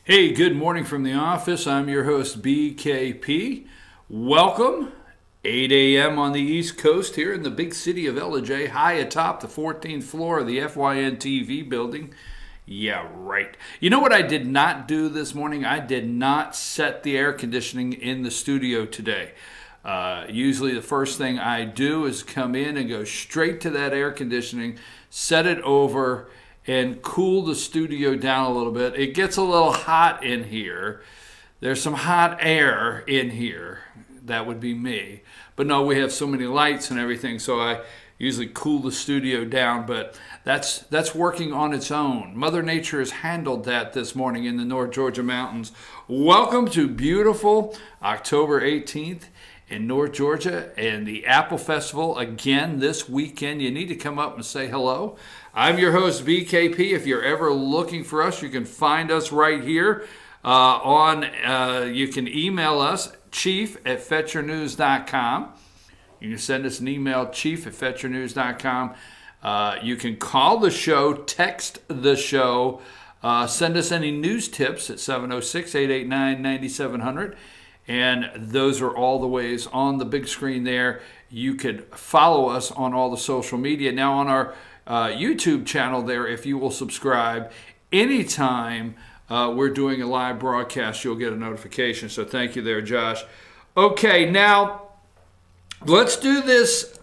Hey, good morning from the office. I'm your host, BKP. Welcome. 8 a.m. on the East Coast here in the big city of LJ, high atop the 14th floor of the FYNTV building. Yeah, right. You know what I did not do this morning? I did not set the air conditioning in the studio today. Usually the first thing I do is come in and go straight to that air conditioning, set it over, and cool the studio down a little bit. It gets a little hot in here. There's some hot air in here. That would be me. But no, we have so many lights and everything, so I usually cool the studio down, but that's working on its own. Mother Nature has handled that this morning in the North Georgia mountains. Welcome to beautiful October 18th in North Georgia and the Apple Festival again this weekend. You need to come up and say hello. I'm your host, BKP. If you're ever looking for us, you can find us right here you can email us, chief@fetchernews.com. You can send us an email, chief@fetchernews.com. You can call the show, text the show, send us any news tips at 706-889-9700. And those are all the ways on the big screen there. You could follow us on all the social media. Now on our YouTube channel there, if you will subscribe, anytime we're doing a live broadcast, you'll get a notification. So thank you there, Josh. Okay, now let's do this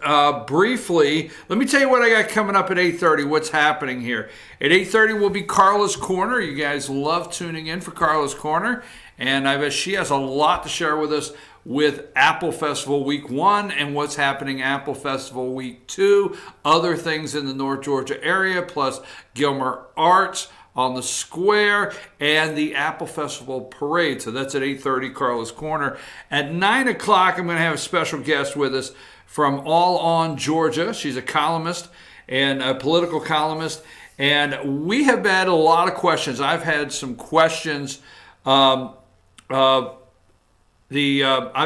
briefly. Let me tell you what I got coming up at 8:30, what's happening here. At 8:30 will be Carla's Corner. You guys love tuning in for Carla's Corner. And I bet she has a lot to share with us with Apple Festival Week 1 and what's happening Apple Festival Week 2, other things in the North Georgia area, plus Gilmer Arts on the square and the Apple Festival Parade. So that's at 8:30, Carla's Corner. At 9 o'clock, I'm going to have a special guest with us from All On Georgia. She's a columnist and a political columnist. And we have had a lot of questions. I've had some questions. I've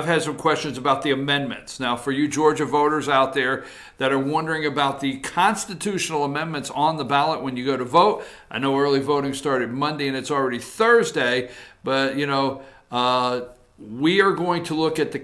had some questions about the amendments. Now, for you Georgia voters out there that are wondering about the constitutional amendments on the ballot when you go to vote, I know early voting started Monday and it's already Thursday, but you know, we are going to look at the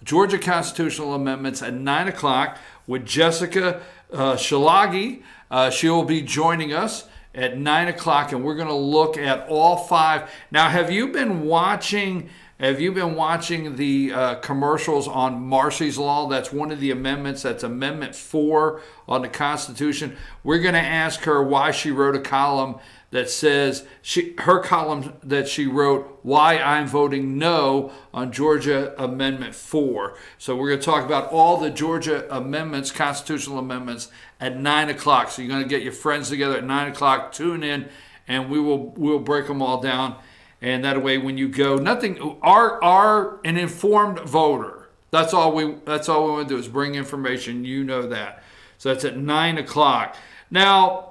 Georgia constitutional amendments at 9 o'clock with Jessica Khashoggi. She will be joining us at 9 o'clock, and we're going to look at all 5. Now, have you been watching the commercials on Marcy's Law? That's one of the amendments. That's Amendment 4 on the Constitution. We're going to ask her why she wrote a column that says, her column that she wrote, why I'm voting no on Georgia Amendment 4. So we're going to talk about all the Georgia amendments, constitutional amendments, at 9 o'clock. So you're going to get your friends together at 9 o'clock, tune in, and we'll break them all down. And that way when you go, an informed voter. That's all we want to do is bring information. You know that. So that's at 9 o'clock. Now,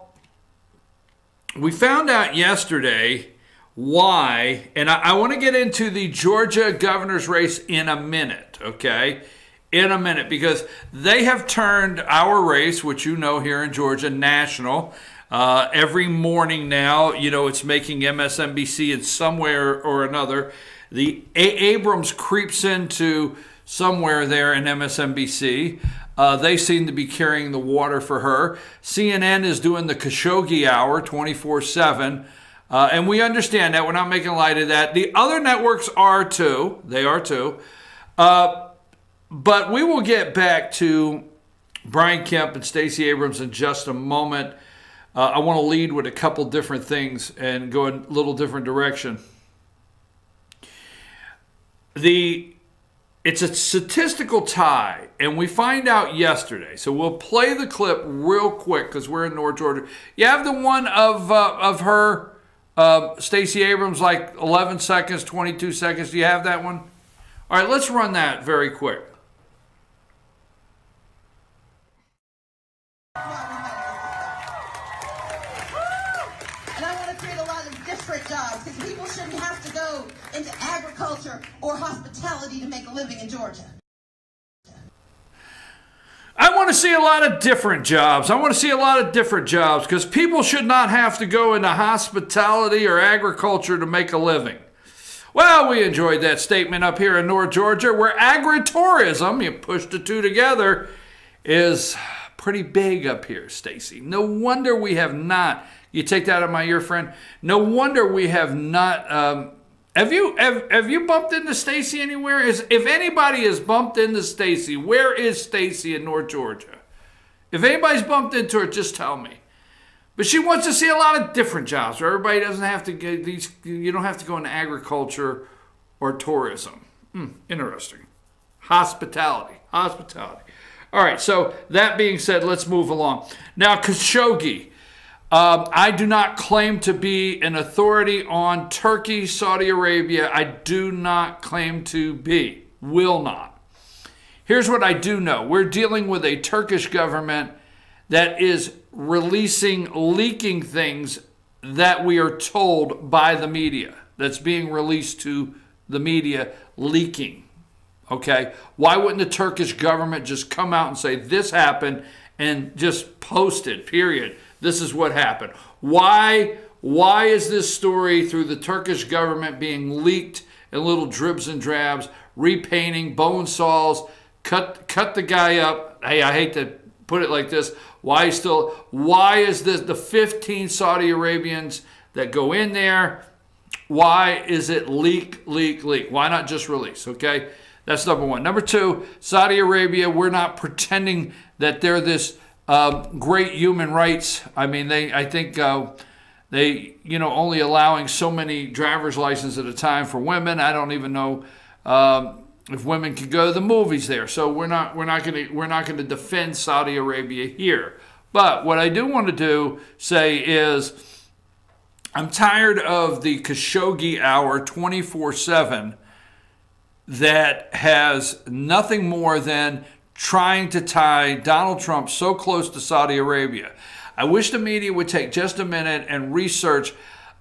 we found out yesterday why, and I want to get into the Georgia governor's race in a minute, okay? In a minute, because they have turned our race, which you know here in Georgia, national. Every morning now, you know, it's making MSNBC in some way or another. The Abrams creeps into somewhere there in MSNBC. They seem to be carrying the water for her. CNN is doing the Khashoggi hour 24/7. And we understand that. We're not making light of that. The other networks are too. They are too. But we will get back to Brian Kemp and Stacey Abrams in just a moment. I want to lead with a couple different things and go in a little different direction. It's a statistical tie, and we find out yesterday. So we'll play the clip real quick because we're in North Georgia. You have the one of her, Stacey Abrams, like 11 seconds, 22 seconds. Do you have that one? All right, let's run that very quick. And I want to create a lot of different jobs because people shouldn't have to go into agriculture or hospitality to make a living in Georgia. I want want to see a lot of different jobs. I want to see a lot of different jobs because people should not have to go into hospitality or agriculture to make a living. Well, we enjoyed that statement up here in North Georgia where agritourism, you push the two together, is pretty big up here, Stacy. No wonder we have not, you take that out of my ear, friend, no wonder we have not, have you bumped into Stacy anywhere? If anybody has bumped into Stacy, where is Stacy in North Georgia? If anybody's bumped into her, just tell me. But she wants to see a lot of different jobs where everybody doesn't have to get these, you don't have to go into agriculture or tourism. Interesting. Hospitality. All right, so that being said, let's move along. Now, Khashoggi. I do not claim to be an authority on Turkey, Saudi Arabia. I do not claim to be. Will not. Here's what I do know. We're dealing with a Turkish government that is leaking things that we are told by the media. That's being released to the media, leaking. Okay? Why wouldn't the Turkish government just come out and say this happened and just post it, period? This is what happened. Why is this story through the Turkish government being leaked in little dribs and drabs, repainting, bone saws, cut the guy up? Hey, I hate to put it like this. Why is this the 15 Saudi Arabians that go in there? Why is it leak? Why not just release? Okay, that's number one. Number two, Saudi Arabia, we're not pretending that they're this great human rights. I mean, I think they, only allowing so many driver's licenses at a time for women. I don't even know if women can go to the movies there. So we're not going to defend Saudi Arabia here. But what I do want to say is I'm tired of the Khashoggi hour 24/7 that has nothing more than trying to tie Donald Trump so close to Saudi Arabia. I wish the media would take just a minute and research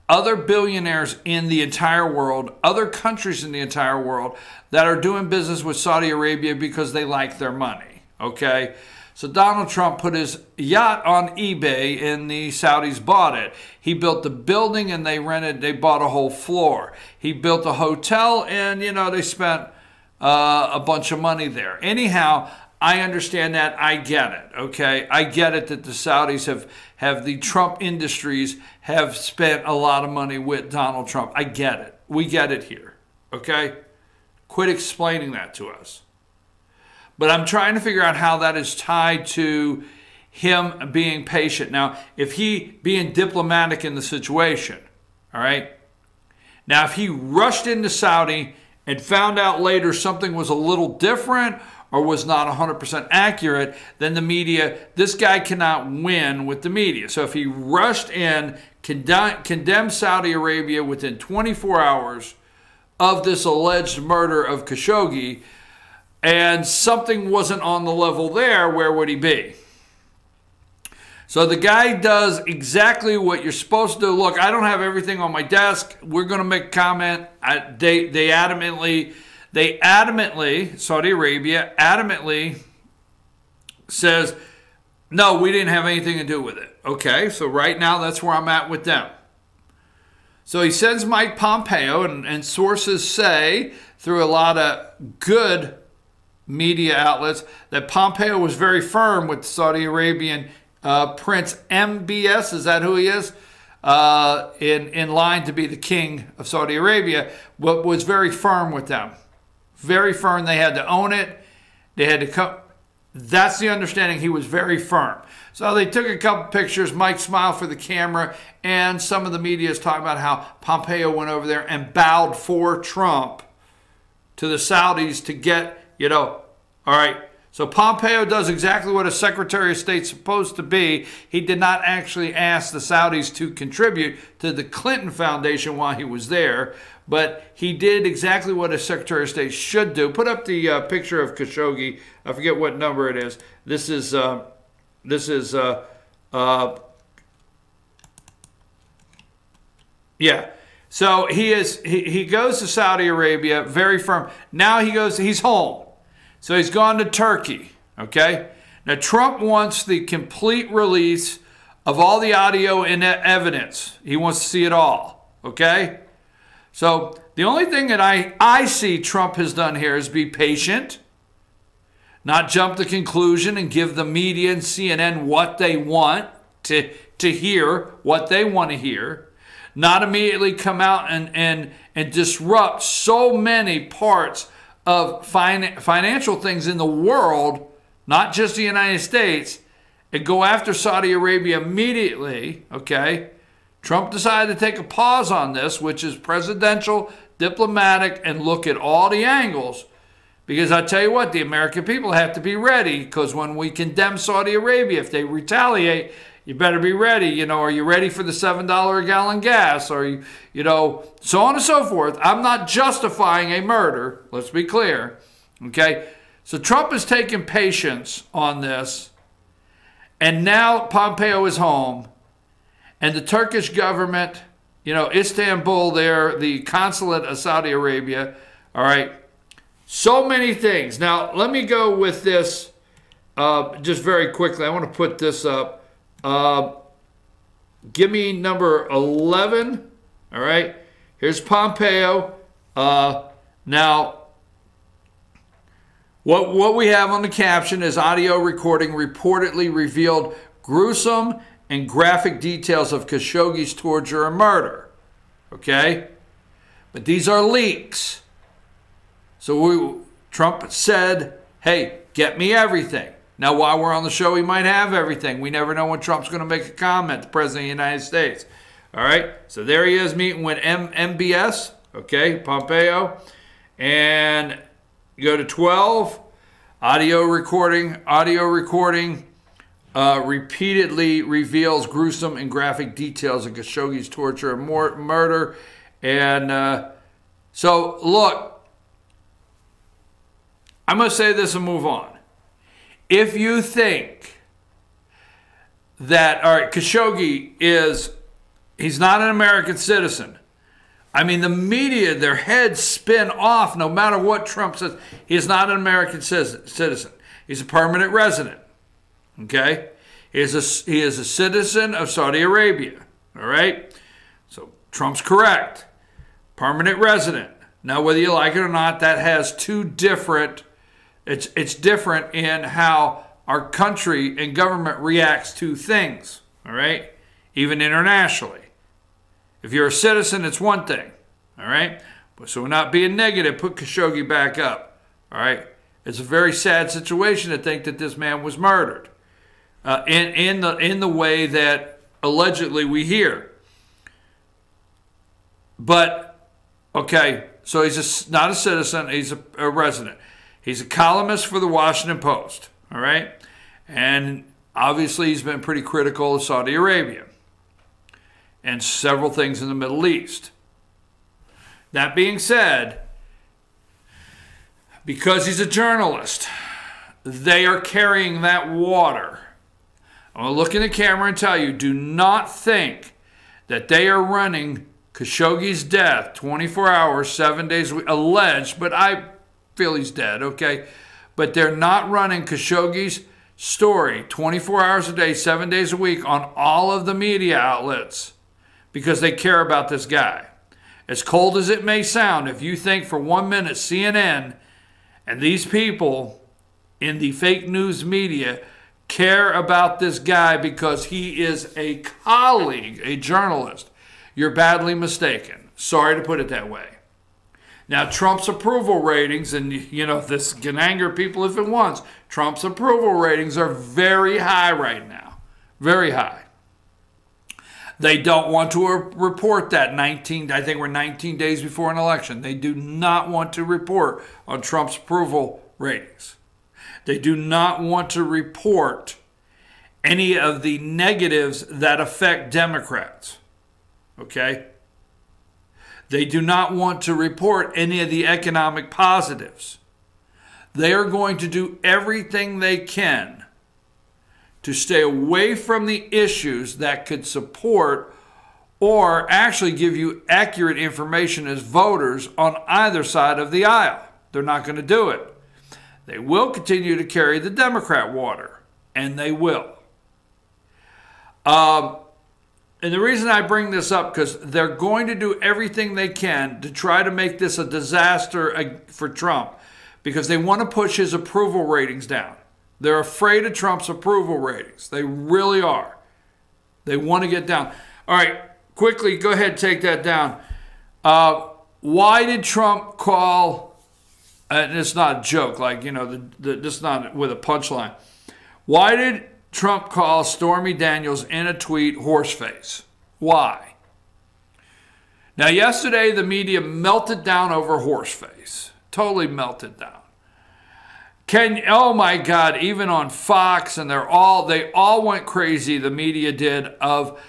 other billionaires in the entire world, other countries in the entire world that are doing business with Saudi Arabia because they like their money, okay? So Donald Trump put his yacht on eBay and the Saudis bought it. He built the building and they bought a whole floor. He built a hotel and, they spent a bunch of money there. Anyhow, I understand that. I get it, okay? I get it that the Saudis have the Trump industries have spent a lot of money with Donald Trump. I get it. We get it here, okay? Quit explaining that to us. But I'm trying to figure out how that is tied to him being patient. Now, if he being diplomatic in the situation, all right? Now, if he rushed into Saudi and found out later something was a little different or was not 100% accurate, then the media, this guy cannot win with the media. So if he rushed in, condemned Saudi Arabia within 24 hours of this alleged murder of Khashoggi, and something wasn't on the level there, where would he be? So the guy does exactly what you're supposed to do. Look, I don't have everything on my desk. We're going to make a comment. They adamantly, Saudi Arabia adamantly says, no, we didn't have anything to do with it. Okay, so right now that's where I'm at with them. So he sends Mike Pompeo, and sources say through a lot of good media outlets that Pompeo was very firm with Saudi Arabian Prince MBS, is that who he is? In line to be the king of Saudi Arabia, but was very firm with them. Very firm. They had to own it. They had to come. That's the understanding. He was very firm. So they took a couple pictures. Mike smiled for the camera, and some of the media is talking about how Pompeo went over there and bowed for Trump to the Saudis to get, all right. So Pompeo does exactly what a Secretary of State's supposed to be. He did not actually ask the Saudis to contribute to the Clinton Foundation while he was there, but he did exactly what a Secretary of State should do. Put up the picture of Khashoggi. I forget what number it is. This is yeah. So he goes to Saudi Arabia, very firm. Now he's home. So he's gone to Turkey, okay? Now, Trump wants the complete release of all the audio and evidence. He wants to see it all, okay? So the only thing that I see Trump has done here is be patient, not jump to conclusion and give the media and CNN what they want to hear, what they want to hear, not immediately come out and disrupt so many parts of financial things in the world, not just the United States, and go after Saudi Arabia immediately, okay? Trump decided to take a pause on this, which is presidential, diplomatic, and look at all the angles. Because I tell you what, the American people have to be ready, because when we condemn Saudi Arabia, if they retaliate, you better be ready. You know, are you ready for the $7 a gallon gas? Or, you know, so on and so forth. I'm not justifying a murder. Let's be clear. Okay? So Trump has taken patience on this. And now Pompeo is home. And the Turkish government, you know, Istanbul there, the consulate of Saudi Arabia. All right. So many things. Now, let me go with this just very quickly. I want to put this up. Give me number 11. All right. Here's Pompeo. Now, what we have on the caption is audio recording reportedly revealed gruesome and graphic details of Khashoggi's torture and murder. Okay? But these are leaks. So Trump said, hey, get me everything. Now, while we're on the show, he might have everything. We never know when Trump's going to make a comment, the President of the United States. All right? So there he is meeting with MBS, okay, Pompeo. And you go to 12, audio recording repeatedly reveals gruesome and graphic details of Khashoggi's torture and murder. And so, look, I'm going to say this and move on. If you think that, all right, Khashoggi he's not an American citizen. I mean, the media, their heads spin off no matter what Trump says. He is not an American citizen. He's a permanent resident. Okay? He is a citizen of Saudi Arabia. All right? So Trump's correct. Permanent resident. Now, whether you like it or not, that has two different, it's different in how our country and government reacts to things. All right? Even internationally. If you're a citizen, it's one thing. All right? So we're not being negative. Put Khashoggi back up. All right? It's a very sad situation to think that this man was murdered in the way that allegedly we hear. But, okay, so he's not a citizen. He's a resident. He's a columnist for the Washington Post. All right? And obviously he's been pretty critical of Saudi Arabia and several things in the Middle East. That being said, because he's a journalist, they are carrying that water. I'm going to look in the camera and tell you, do not think that they are running Khashoggi's death 24 hours, 7 days a week, alleged, but I feel he's dead, okay? But they're not running Khashoggi's story 24 hours a day, 7 days a week on all of the media outlets because they care about this guy. As cold as it may sound, if you think for 1 minute CNN and these people in the fake news media care about this guy because he is a colleague, a journalist, you're badly mistaken. Sorry to put it that way. Now, Trump's approval ratings, and you know, this can anger people if it wants, Trump's approval ratings are very high right now. Very high. They don't want to report that I think we're 19 days before an election. They do not want to report on Trump's approval ratings. They do not want to report any of the negatives that affect Democrats. Okay? They do not want to report any of the economic positives. They are going to do everything they can to stay away from the issues that could support or actually give you accurate information as voters on either side of the aisle. They're not going to do it. They will continue to carry the Democrat water. and they will. And the reason I bring this up, because they're going to do everything they can to try to make this a disaster for Trump, because they want to push his approval ratings down. They're afraid of Trump's approval ratings. They really are. They want to get down. All right, quickly, go ahead and take that down. Why did Trump call, and it's not a joke, like, you know, this is not with a punchline. Why did Trump call Stormy Daniels in a tweet horseface? Why? Now, yesterday, the media melted down over horseface. Totally melted down. Oh my God, even on Fox, and they all went crazy, the media did, of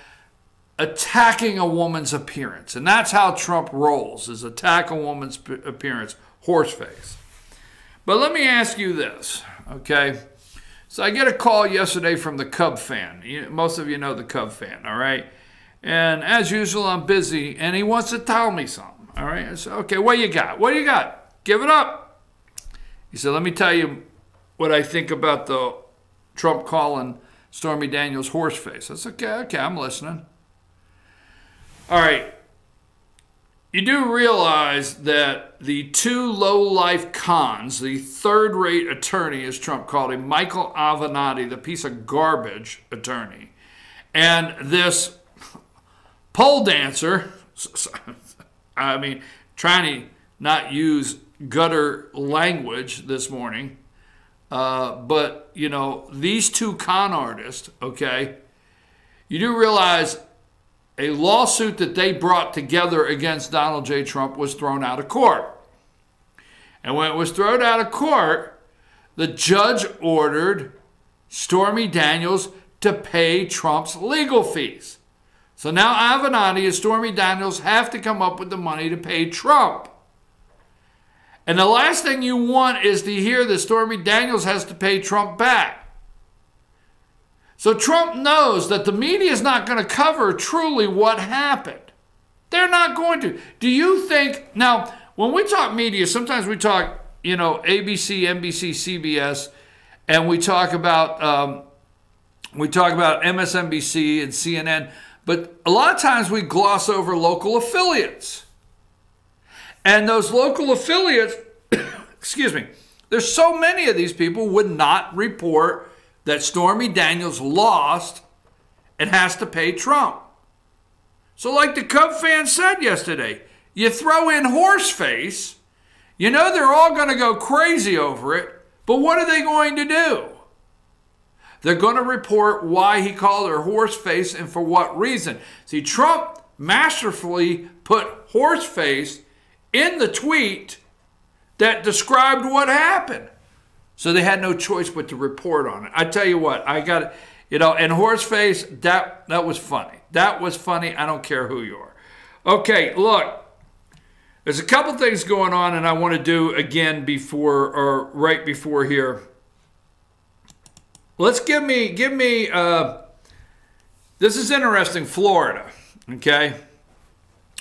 attacking a woman's appearance. And that's how Trump rolls, is attack a woman's appearance, horseface. But let me ask you this, okay? So I get a call yesterday from the Cub fan. Most of you know the Cub fan, all right? And as usual, I'm busy, and he wants to tell me something, all right? I said, okay, what you got? What do you got? Give it up. He said, let me tell you what I think about the Trump calling Stormy Daniels horseface. I said, okay, I'm listening. All right. You do realize that the two low-life cons, the third-rate attorney, as Trump called him, Michael Avenatti, the piece of garbage attorney, and this pole dancer, I mean, trying to not use gutter language this morning, but, you know, these two con artists, okay, you do realize a lawsuit that they brought together against Donald J. Trump was thrown out of court. And when it was thrown out of court, the judge ordered Stormy Daniels to pay Trump's legal fees. So now Avenatti and Stormy Daniels have to come up with the money to pay Trump. And the last thing you want is to hear that Stormy Daniels has to pay Trump back. So Trump knows that the media is not going to cover truly what happened. They're not going to. Do you think, now, when we talk media, sometimes we talk, you know, ABC, NBC, CBS, and we talk about MSNBC and CNN, but a lot of times we gloss over local affiliates. And those local affiliates, excuse me, there's so many of these people would not report that Stormy Daniels lost and has to pay Trump. So like the Cub fan said yesterday, you throw in horseface, you know they're all going to go crazy over it, but what are they going to do? They're going to report why he called her horseface and for what reason. See, Trump masterfully put horseface in the tweet that described what happened. So they had no choice but to report on it. I tell you what, I got it, you know, and horseface, that was funny. That was funny. I don't care who you are. Okay, look, there's a couple things going on, and I want to do again before, or right before here. Let's give me, this is interesting, Florida, okay?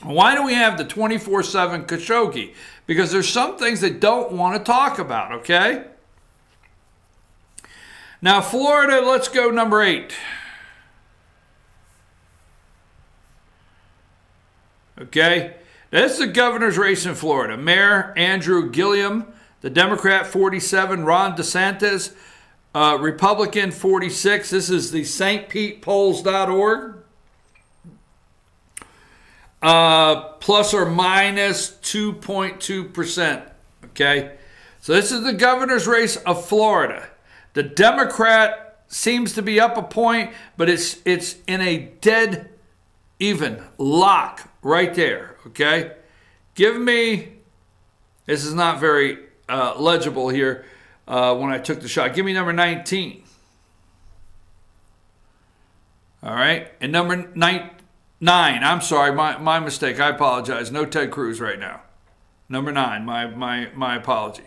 Why do we have the 24/7 Khashoggi? Because there's some things they don't want to talk about, okay? Now, Florida, let's go number 8. Okay? This is the governor's race in Florida. Mayor Andrew Gillum, the Democrat, 47. Ron DeSantis, Republican, 46. This is the stpetepolls.org. Plus or minus 2.2%. Okay? So this is the governor's race of Florida. The Democrat seems to be up a point, but it's in a dead even lock right there, okay? Give me, this is not very legible here when I took the shot. Give me number 19. All right, and number 9, I'm sorry, my mistake, I apologize. No Ted Cruz right now. Number 9, my apology.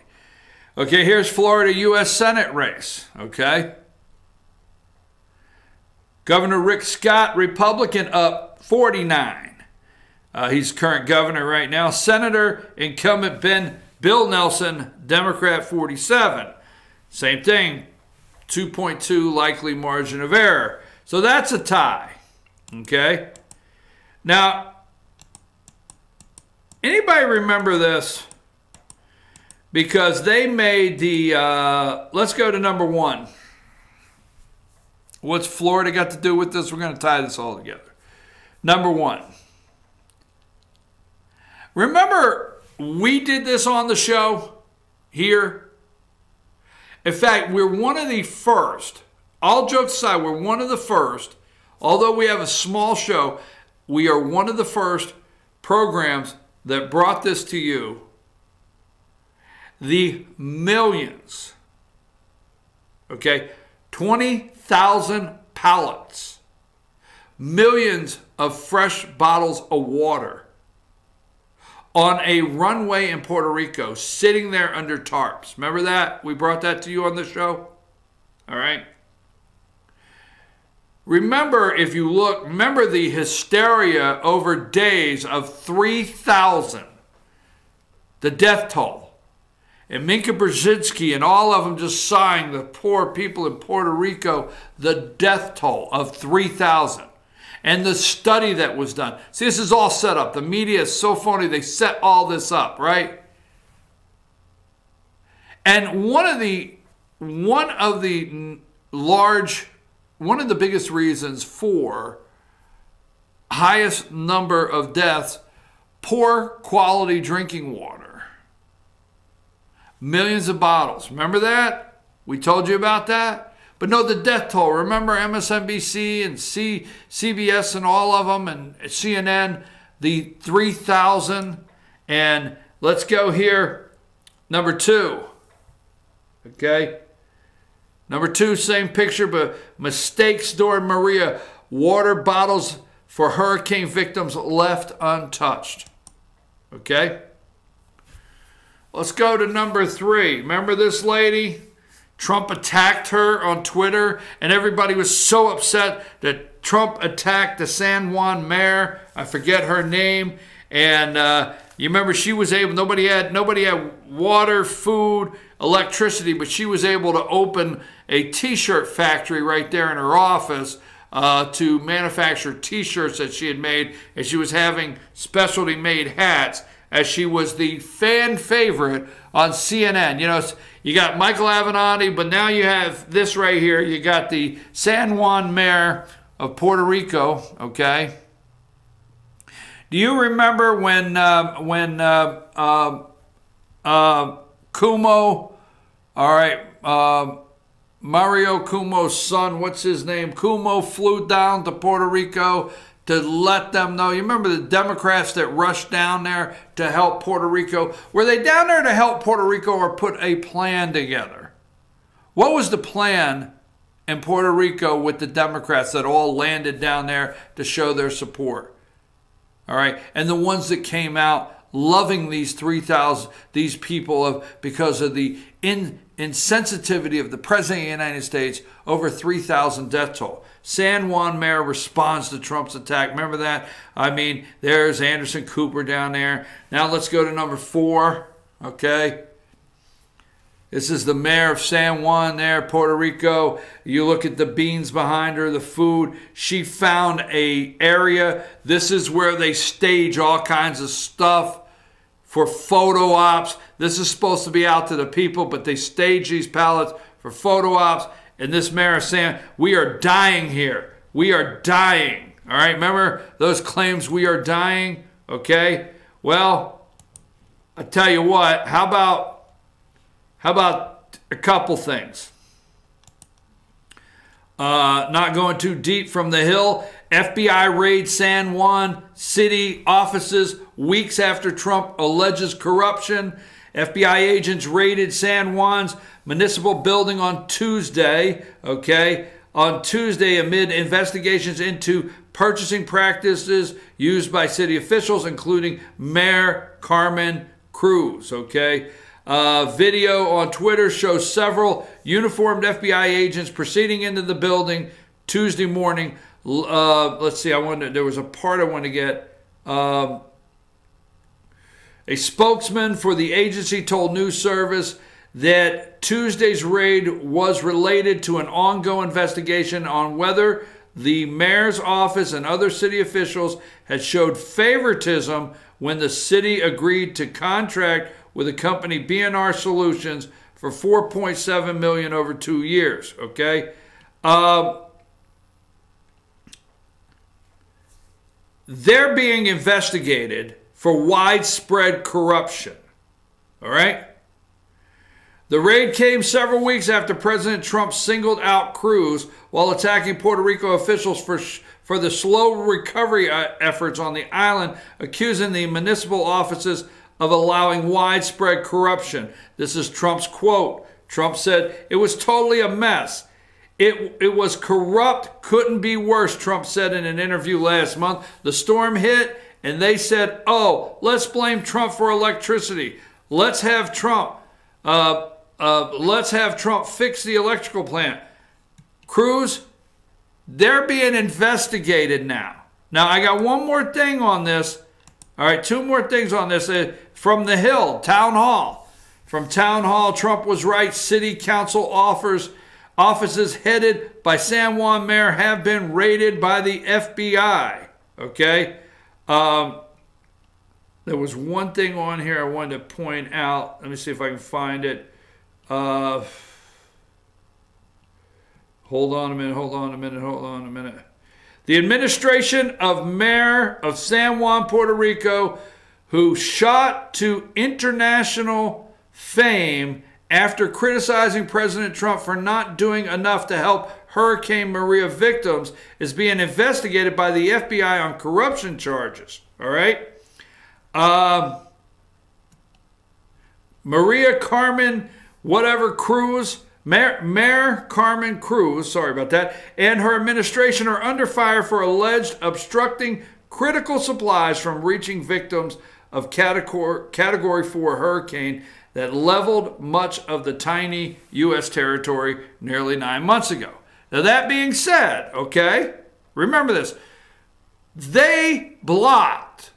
Okay, here's Florida U.S. Senate race, okay? Governor Rick Scott, Republican, up 49. He's current governor right now. Senator incumbent Bill Nelson, Democrat, 47. Same thing. 2.2 likely margin of error. So that's a tie. Okay. Now, anybody remember this? Because they made the, let's go to number 1. What's Florida got to do with this? We're going to tie this all together. Number 1. Remember, we did this on the show here. In fact, we're one of the first, all jokes aside, we're one of the first, although we have a small show, we are one of the first programs that brought this to you. The millions, okay, 20,000 pallets, millions of fresh bottles of water on a runway in Puerto Rico, sitting there under tarps. Remember that? We brought that to you on the show? All right. Remember, if you look, remember the hysteria over days of 3,000, the death toll. And Minka Brzezinski and all of them just signed, the poor people in Puerto Rico, the death toll of 3,000. And the study that was done. See, this is all set up. The media is so phony. They set all this up, right? And one of the biggest reasons for highest number of deaths, poor quality drinking water. Millions of bottles. Remember that? We told you about that? But no, the death toll. Remember MSNBC and CBS and all of them and CNN, the 3,000. And let's go here. Number 2. Okay. Number 2, same picture, but mistakes during Maria. Water bottles for hurricane victims left untouched. Okay. Let's go to number 3. Remember this lady? Trump attacked her on Twitter, and everybody was so upset that Trump attacked the San Juan mayor. I forget her name. And you remember she was able, nobody had water, food, electricity, but she was able to open a t-shirt factory right there in her office to manufacture t-shirts that she had made, and she was having specialty made hats, as she was the fan favorite on CNN. You know, you got Michael Avenatti, but now you have this right here. You got the San Juan mayor of Puerto Rico, okay? Do you remember when Cuomo, all right, Mario Cuomo's son, what's his name? Cuomo flew down to Puerto Rico to let them know. You remember the Democrats that rushed down there to help Puerto Rico? Were they down there to help Puerto Rico or put a plan together? What was the plan in Puerto Rico with the Democrats that all landed down there to show their support? All right, and the ones that came out loving these 3,000, these people because of the insensitivity of the President of the United States, over 3,000 death toll. San Juan mayor responds to Trump's attack. Remember that? I mean, there's Anderson Cooper down there. Now let's go to number 4, okay? This is the mayor of San Juan there, Puerto Rico. You look at the beans behind her, the food. She found an area. This is where they stage all kinds of stuff for photo ops. This is supposed to be out to the people, but they stage these pallets for photo ops. And this mayor is saying, we are dying here. We are dying. All right, remember those claims, we are dying? Okay, well, I tell you what, how about a couple things? Not going too deep from the Hill. FBI raid San Juan city offices weeks after Trump alleges corruption. FBI agents raided San Juan's municipal building on Tuesday, okay? On Tuesday, amid investigations into purchasing practices used by city officials, including Mayor Carmen Cruz, okay? Video on Twitter shows several uniformed FBI agents proceeding into the building Tuesday morning. Let's see, there was a part I wanted to get. A spokesman for the agency told news service that Tuesday's raid was related to an ongoing investigation on whether the mayor's office and other city officials had showed favoritism when the city agreed to contract with the company B&R Solutions for $4.7 million over 2 years. Okay, they're being investigated for widespread corruption. All right. The raid came several weeks after President Trump singled out Cruz while attacking Puerto Rico officials for the slow recovery efforts on the island, accusing the municipal offices of allowing widespread corruption. This is Trump's quote. Trump said, "It was totally a mess. It was corrupt, couldn't be worse," Trump said in an interview last month. The storm hit and they said, "Oh, let's blame Trump for electricity. Let's have Trump fix the electrical plant." Cruz, they're being investigated now. Now, I got one more thing on this. All right, two more things on this. From the Hill, Town Hall. From Town Hall, Trump was right. City council offices headed by San Juan Mayor have been raided by the FBI. Okay? There was one thing on here I wanted to point out. Let me see if I can find it. Hold on a minute. The administration of Mayor of San Juan, Puerto Rico, who shot to international fame after criticizing President Trump for not doing enough to help Hurricane Maria victims, is being investigated by the FBI on corruption charges. All right? Maria Carmen, whatever Cruz, Mayor Carmen Cruz, sorry about that, and her administration are under fire for alleged obstructing critical supplies from reaching victims of Category 4 hurricane that leveled much of the tiny U.S. territory nearly 9 months ago. Now, that being said, okay, remember this, they blocked.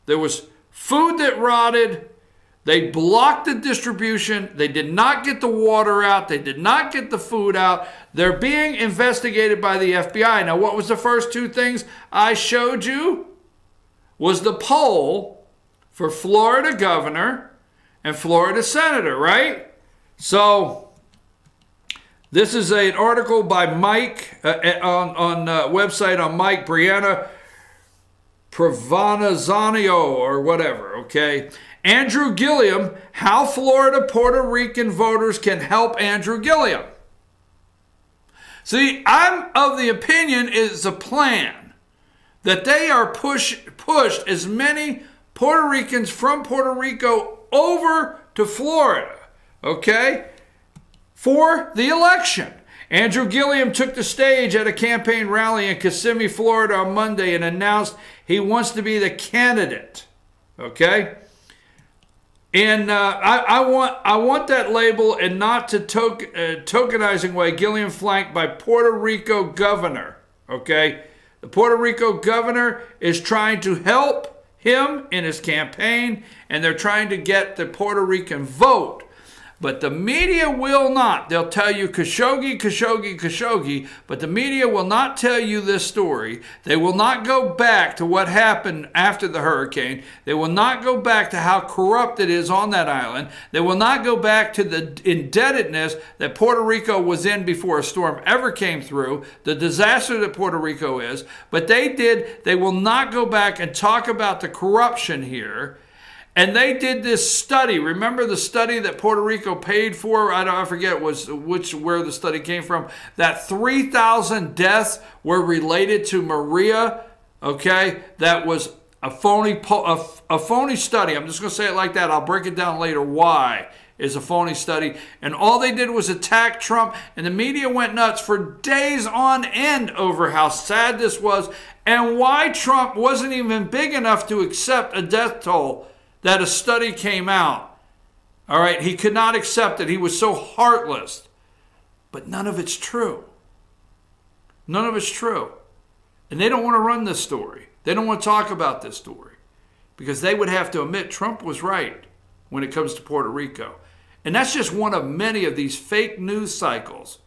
There was food that rotted. They blocked the distribution. They did not get the water out. They did not get the food out. They're being investigated by the FBI. Now, what was the first two things I showed you? Was the poll for Florida governor and Florida senator, right? So, this is an article by Mike on website on Mike Brianna Provanazanio or whatever, okay? Andrew Gilliam, how Florida Puerto Rican voters can help Andrew Gilliam. See, I'm of the opinion it's a plan that they are pushed as many Puerto Ricans from Puerto Rico over to Florida, okay, for the election. Andrew Gilliam took the stage at a campaign rally in Kissimmee, Florida on Monday and announced he wants to be the candidate, okay? And I want that label, and not to tokenizing way. Gilliam flanked by Puerto Rico governor. Okay, the Puerto Rico governor is trying to help him in his campaign, and they're trying to get the Puerto Rican vote. But the media will not. They'll tell you Khashoggi, Khashoggi, Khashoggi, but the media will not tell you this story. They will not go back to what happened after the hurricane. They will not go back to how corrupt it is on that island. They will not go back to the indebtedness that Puerto Rico was in before a storm ever came through, the disaster that Puerto Rico is. But they will not go back and talk about the corruption here. And they did this study. Remember the study that Puerto Rico paid for? I forget where the study came from. That 3,000 deaths were related to Maria. Okay, that was a phony study. I'm just going to say it like that. I'll break it down later. Why is a phony study? And all they did was attack Trump, and the media went nuts for days on end over how sad this was and why Trump wasn't even big enough to accept a death toll. That a study came out. All right, he could not accept it. He was so heartless. But none of it's true. None of it's true. And they don't want to run this story. They don't want to talk about this story. Because they would have to admit Trump was right when it comes to Puerto Rico. And that's just one of many of these fake news cycles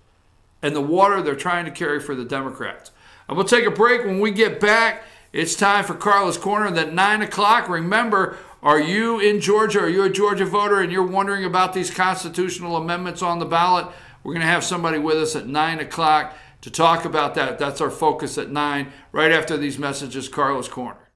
and the water they're trying to carry for the Democrats. I'm going to take a break. When we get back, it's time for Carla's Corner. And at 9 o'clock, remember, are you in Georgia? Are you a Georgia voter and you're wondering about these constitutional amendments on the ballot? We're going to have somebody with us at 9 o'clock to talk about that. That's our focus at 9, right after these messages, Carla's Corner.